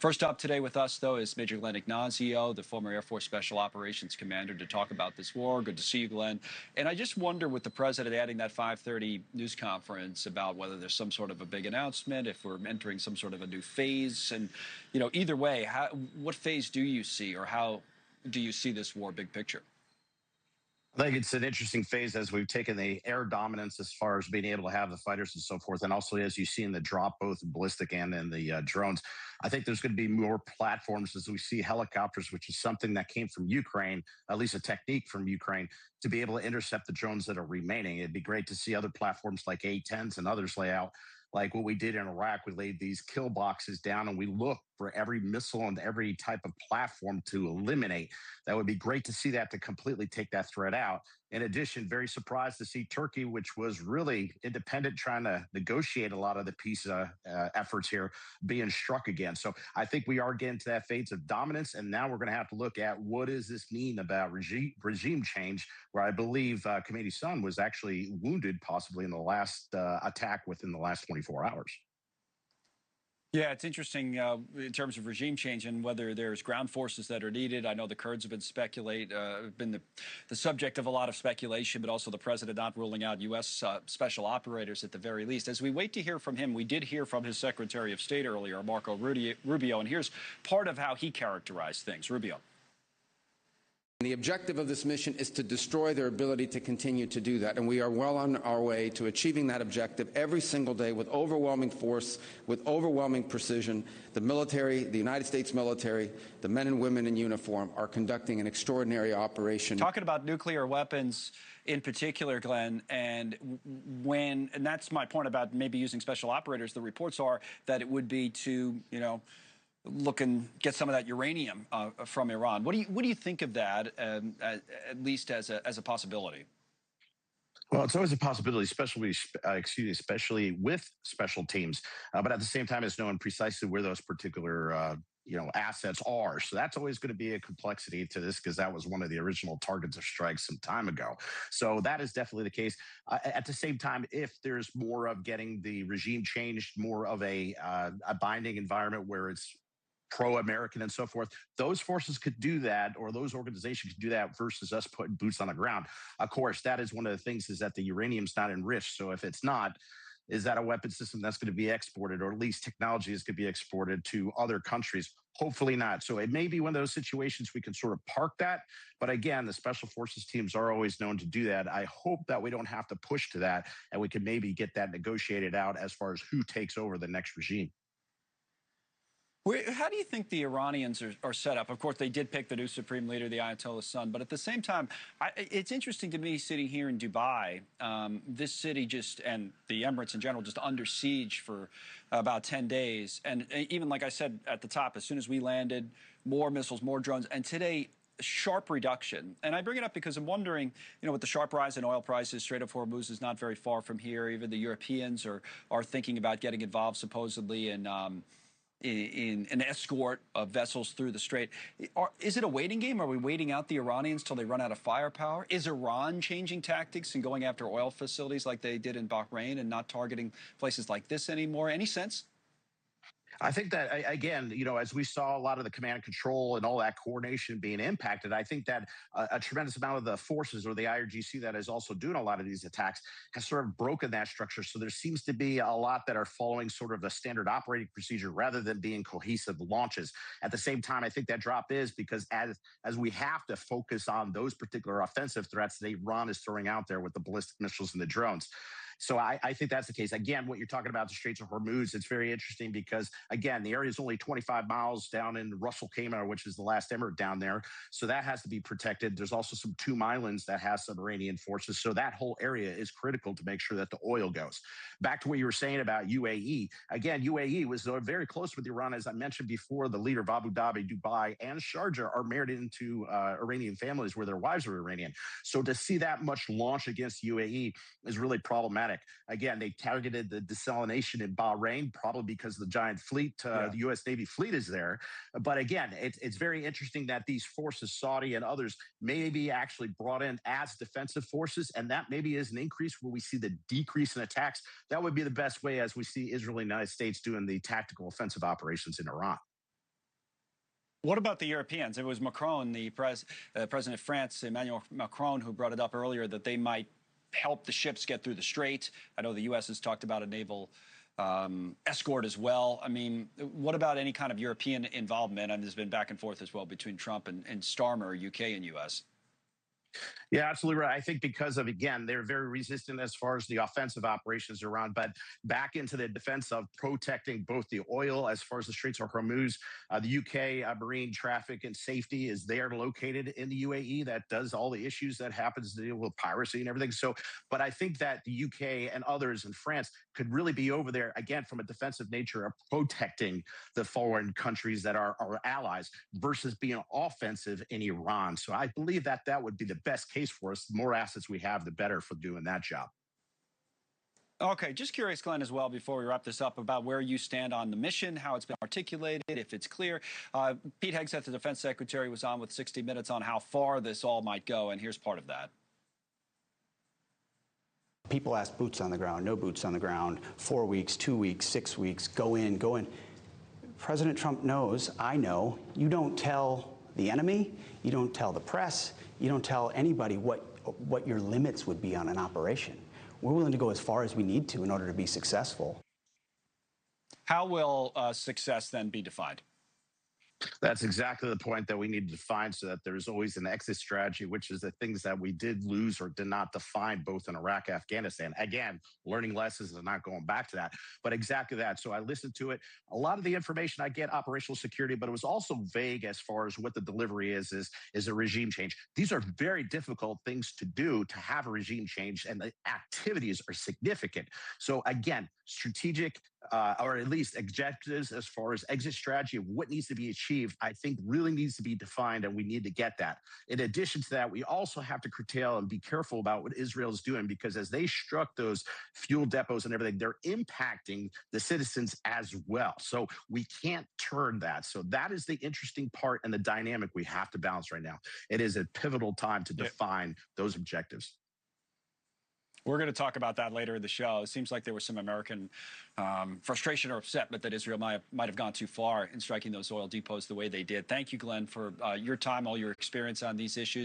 First up today with us, though, is Major Glenn Ignazio, the former Air Force Special Operations Commander, to talk about this war. Good to see you, Glenn. And I just wonder, with the president adding that 5:30 news conference about whether there's some sort of a big announcement, if we're entering some sort of a new phase, and either way, what phase do you see, or how do you see this war big picture? I think it's an interesting phase as we've taken the air dominance as far as being able to have the fighters and so forth. And also, as you see in the drop, both ballistic and in the drones, I think there's going to be more platforms as we see helicopters, which is something that came from Ukraine, at least a technique from Ukraine, to be able to intercept the drones that are remaining. It'd be great to see other platforms like A-10s and others lay out like what we did in Iraq. We laid these kill boxes down and we looked for every missile and every type of platform to eliminate. That would be great to see that, to completely take that threat out. In addition, very surprised to see Turkey, which was really independent, trying to negotiate a lot of the peace efforts here, being struck again. So I think we are getting to that phase of dominance. And now we're going to have to look at what does this mean about regime change, where I believe Khamenei's son was actually wounded, possibly in the last attack within the last 24 hours. Yeah, it's interesting in terms of regime change and whether there's ground forces that are needed. I know the Kurds have been the subject of a lot of speculation, but also the president not ruling out U.S. Special operators at the very least. As we wait to hear from him, we did hear from his Secretary of State earlier, Marco Rubio, and here's part of how he characterized things. Rubio. The objective of this mission is to destroy their ability to continue to do that, and we are well on our way to achieving that objective every single day with overwhelming force, with overwhelming precision. The military, the United States military, the men and women in uniform are conducting an extraordinary operation. Talking about nuclear weapons in particular, Glenn, and that's my point about maybe using special operators. The reports are that it would be to, look and get some of that uranium from Iran. What do you think of that, at least as a possibility? Well, it's always a possibility, especially with special teams. But at the same time, it's knowing precisely where those particular assets are. So that's always going to be a complexity to this, because that was one of the original targets of strikes some time ago. So that is definitely the case. At the same time, if there's more of getting the regime changed, more of a binding environment where it's pro-American and so forth, those forces could do that, or those organizations could do that, versus us putting boots on the ground. Of course, that is one of the things, is that the uranium's not enriched. So if it's not, is that a weapon system that's going to be exported, or at least technology is going to be exported to other countries? Hopefully not. So it may be one of those situations we can sort of park that. But again, the special forces teams are always known to do that. I hope that we don't have to push to that, and we can maybe get that negotiated out as far as who takes over the next regime. How do you think the Iranians are set up? Of course, they did pick the new supreme leader, the Ayatollah's son. But at the same time, it's interesting to me, sitting here in Dubai, this city and the Emirates in general, just under siege for about 10 days. And even like I said at the top, as soon as we landed, more missiles, more drones. And today, sharp reduction. And I bring it up because I'm wondering, with the sharp rise in oil prices, Strait of Hormuz is not very far from here. Even the Europeans are thinking about getting involved, supposedly, in an escort of vessels through the strait. Is it a waiting game? Are we waiting out the Iranians till they run out of firepower? Is Iran changing tactics and going after oil facilities like they did in Bahrain, and not targeting places like this anymore? Any sense? I think that, again, as we saw a lot of the command and control and all that coordination being impacted, I think that a tremendous amount of the forces, or the IRGC that is also doing a lot of these attacks, has sort of broken that structure. So there seems to be a lot that are following sort of a standard operating procedure rather than being cohesive launches. At the same time, I think that drop is because as we have to focus on those particular offensive threats that Iran is throwing out there with the ballistic missiles and the drones. So I think that's the case. Again, what you're talking about, the Straits of Hormuz, it's very interesting because, again, the area is only 25 miles down in Ras Al Khaimah, which is the last emirate down there. So that has to be protected. There's also some Tomb Islands that has some Iranian forces. So that whole area is critical to make sure that the oil goes. Back to what you were saying about UAE. Again, UAE was very close with Iran. As I mentioned before, the leader of Abu Dhabi, Dubai, and Sharjah are married into Iranian families where their wives are Iranian. So to see that much launch against UAE is really problematic. Again, they targeted the desalination in Bahrain, probably because the giant fleet, the U.S. Navy fleet is there. But again, it's very interesting that these forces, Saudi and others, may be actually brought in as defensive forces, and that maybe is an increase where we see the decrease in attacks. That would be the best way, as we see Israel and the United States doing the tactical offensive operations in Iran. What about the Europeans? It was Macron, the president of France, Emmanuel Macron, who brought it up earlier that they might help the ships get through the strait. I know the U.S. has talked about a naval escort as well. I mean, what about any kind of European involvement? And there's been back and forth as well between Trump and Starmer, UK and U.S. Yeah, absolutely right. I think because of, again, they're very resistant as far as the offensive operations around, but back into the defense of protecting both the oil as far as the Straits of Hormuz. The UK marine traffic and safety is there located in the UAE that does all the issues that happens to deal with piracy and everything. So, but I think that the UK and others in France could really be over there, again, from a defensive nature of protecting the foreign countries that are our allies versus being offensive in Iran. So I believe that that would be the best case for us. The more assets we have, the better for doing that job. Okay, just curious, Glenn, as well, before we wrap this up, about where you stand on the mission, how it's been articulated, if it's clear. Pete Hegseth, the defense secretary, was on with 60 Minutes on how far this all might go, and here's part of that. People ask boots on the ground, no boots on the ground, 4 weeks, 2 weeks, 6 weeks, go in, go in. President Trump knows, I know, you don't tell the enemy, you don't tell the press, you don't tell anybody what your limits would be on an operation. We're willing to go as far as we need to in order to be successful. How will success then be defined? That's exactly the point that we need to define so that there's always an exit strategy, which is the things that we did lose or did not define both in Iraq, Afghanistan. Again, learning lessons and not going back to that, but exactly that. So I listened to it. A lot of the information I get, operational security, but it was also vague as far as what the delivery is a regime change. These are very difficult things to do, to have a regime change, and the activities are significant. So again, strategic or at least objectives as far as exit strategy of what needs to be achieved, I think really needs to be defined, and we need to get that. In addition to that, we also have to curtail and be careful about what Israel is doing, because as they struck those fuel depots and everything, they're impacting the citizens as well. So we can't turn that. So that is the interesting part and the dynamic we have to balance right now. It is a pivotal time to define those objectives. We're going to talk about that later in the show. It seems like there was some American frustration or upset that Israel might have gone too far in striking those oil depots the way they did. Thank you, Glenn, for your time, all your experience on these issues.